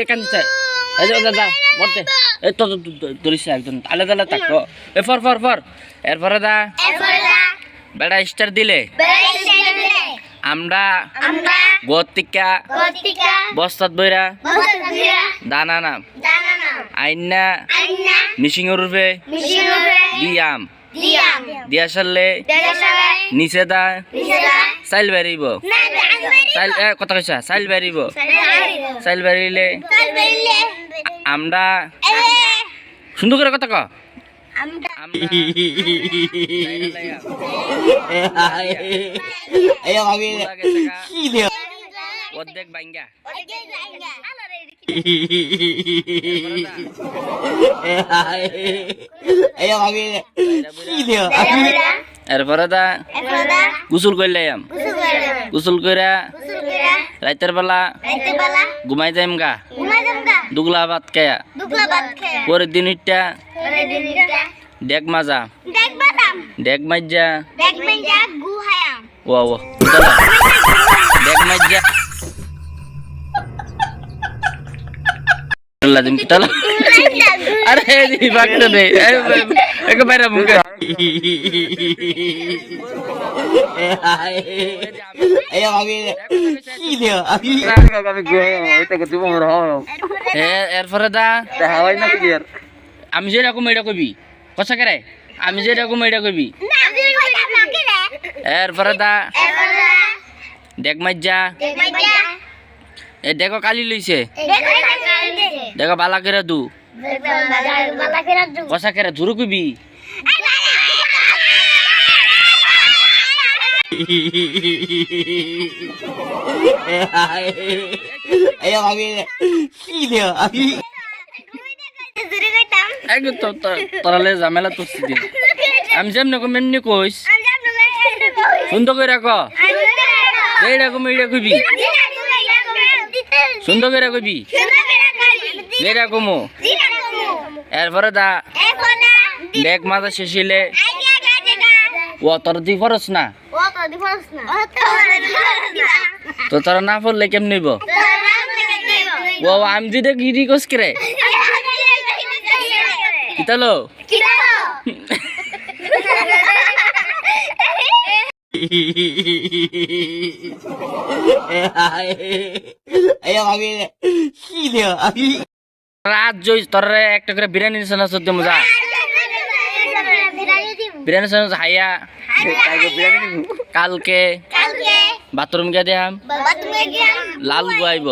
কান্দছে দাদা মরতে তো ধরিস একজন তালে তালে থাকো ফর ফর ফর এরপরে দা বেড়া স্টার দিলে আমরা গতিকা বস্তাত বইরা দানা নাম আইনা মিশিং রূপে দিয়াম দিয়া সারলে নিচে দা চাইল বেরিব চাইল কথা কইছা চাইল বেরিব চাইল বেরিলে আমরা সুন্দর করে কথা ক অর্ধেক বাঙ্গা এরপরে দা গোসল করলাম গোসল কইরা রাতের বেলা ঘুমাই যাইম গা দুগলা ভাত খায়া পরের দিন ইটা ডেক মাজা ডেক মাজা ও ডেক মাজা lazim kita lah ada di bakte deh ke bayar muka ayo kami ini kami gua itu ketemu orang এরপরে দা হাওয়াই না ক্লিয়ার আমি যে রকম এটা কইবি কথা করে আমি যে রকম এটা কইবি এরপরে দা দেখ মাইজা এ দেখো কালি লইছে দেখো বালা করে দু কষা করে ধুরু কইবি ayo kami ini একদম তোরালে ঝামেলা তো আমি যেমন এমনি কইস সুন্দর করে রাখ এইরকম এইটা কইবি সুন্দর করে কইবি এরকম এরপরে দা দেখ মাথা শেষিলে ও তোর দি ফরস না তো তোরা না পড়লে কেমন নিব ও আমি যদি গিরি কস করে কিতালো ayo kami ini রাত জয় তোরে একটা করে বিরিয়ানি নিছনা সদ্য মজা বিরিয়ানি নিছনা হাইয়া কালকে বাথরুম গিয়া দিয়াম লাল গুয়াইব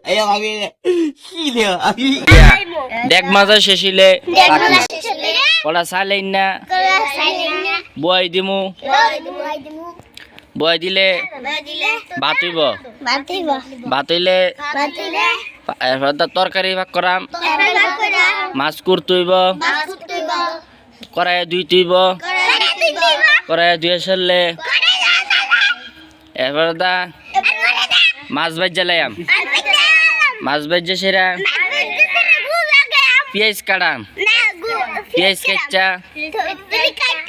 ayo kami ini দেখ মাজা শেষিলে কলা সাইলেন না বয় দিমু বয় দিলে ভাত হইব ভাত হইলে তরকারি ভাগ করাম মাছ কুরতুইব কড়াইয়ে দুই তুইব কড়াইয়ে দুই সারলে এরপর দা মাছ ভাজ্জা লাইম মাছ ভাজ্জা সেরা পেঁয়াজ কাটাম পেঁয়াজ কাটছা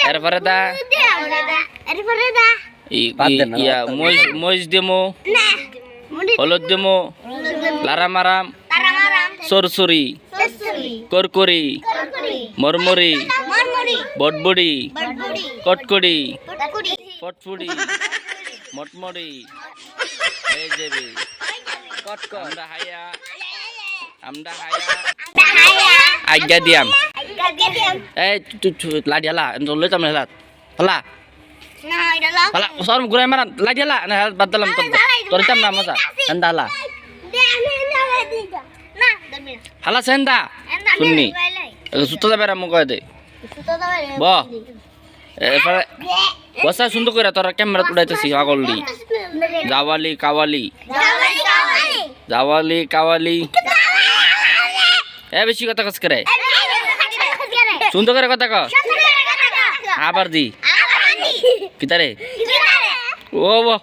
এরপরে দা মরিচ দেমো হলুদ দেমো লারা মারাম সরসরি করকরি মরমরি বটবড়ি কটকড়ি ফটফুড়ি মটমড়ি এই যাবে কটকট আমরা হায়া আজ্ঞা দিয়াম এই লাডি হালা লই যাম হেলাত হালা হালা সর ঘুরাই মারান লাডি হালা না হেলাত বাদ দিলাম তোর যাম না মজা হেন্দা হালা হালা সেন্দা শুননি সুতো যাবে রাম কয় দে ব এরপরে বসা সুন্দর করে তোরা ক্যামেরা উড়াইতেছি আগলি জাওয়ালি কাওয়ালি জাওয়ালি কাওয়ালি এ বেশি কথা কস করে সুন্দর করে কথা ক আবার দি কিতারে ও ও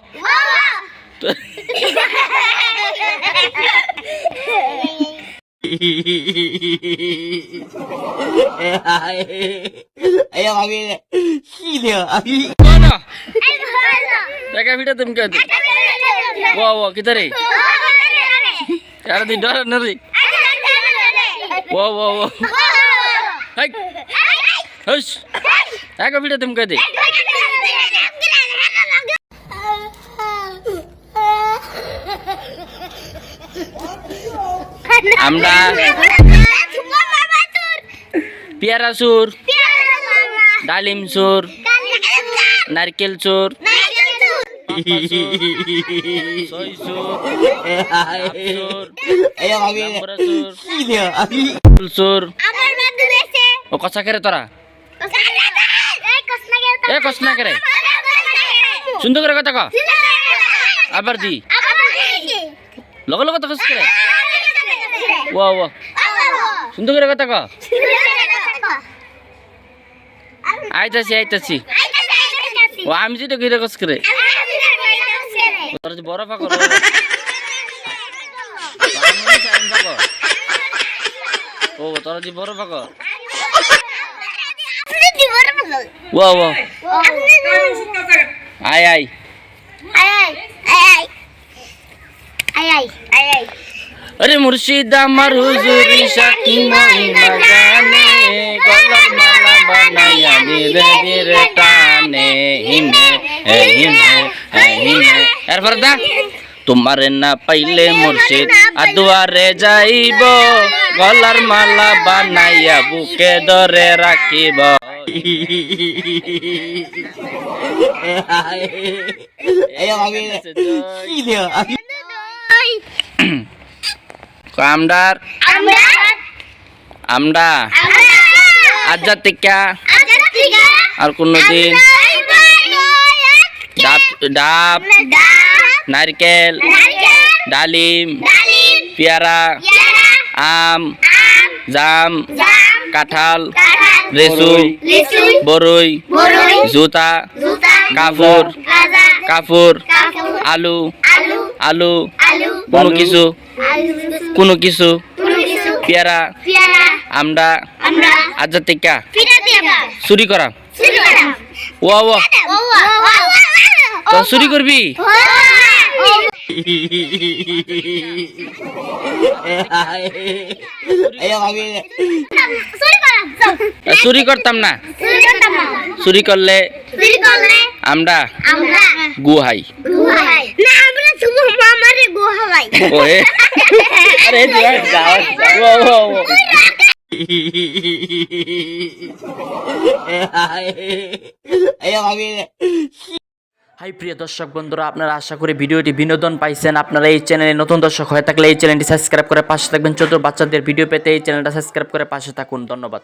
Ayo kami sini abi. Mana? Jaga video तुम क्या थे? Wow, किधर है? यार दी डर नरी. Wow. Hai. Hush. Jaga video तुम क्या थे? আমরা পেয়ারা সুর, ডালিম সুর, নারকেল সুর, সই সুর, Ayo kami জাম্বুরা সুর, sini abi. ফুল সুর। ও কষা করে তোরা? এ কষ না করে, সুন্দর করে কথা ক। আবার দি, লগে লগে তো কষ করে। ওয়া সুন্দর করে কথা ক। আইতাছি। ও আমি যেটা ঘিরে কষ করে। তোর যে বড় ফাঁক ও তোর যে বড় ফাঁক ওয়া আয় अरे मुर्शिद अमर हुजूरी शाकी महिमा जाने गलर माला बनाया धीरे धीरे टाने हिमे यार फरदा तुम्हारे ना पहले मुर्शिद अदुआरे जाइबो गलर माला बनाया बुके दरे राखिबो Ayo kami sini abi. আমরা আজাতিকা আর কোনদিন ডাব নারকেল ডালিম পেয়ারা আম জাম কাঁঠাল লেসু বরই জুতা কাপড় আলু কোনো কিছু পেয়ারা আমরা আজাতিকা চুরি করা ওয়া তো চুরি করবি Ayo kami চুরি করতাম না চুরি করলে আমরা গুহাই ওহে আরে যাও Ayo kami হাই প্রিয় দর্শক বন্ধুরা, আপনারা আশা করি ভিডিওটি বিনোদন পাইছেন। আপনারা এই চ্যানেলে নতুন দর্শক হয়ে থাকলে এই চ্যানেলটি সাবস্ক্রাইব করে পাশে থাকবেন। ছোট বাচ্চাদের ভিডিও পেতে এই চ্যানেলটা সাবস্ক্রাইব করে পাশে থাকুন। ধন্যবাদ।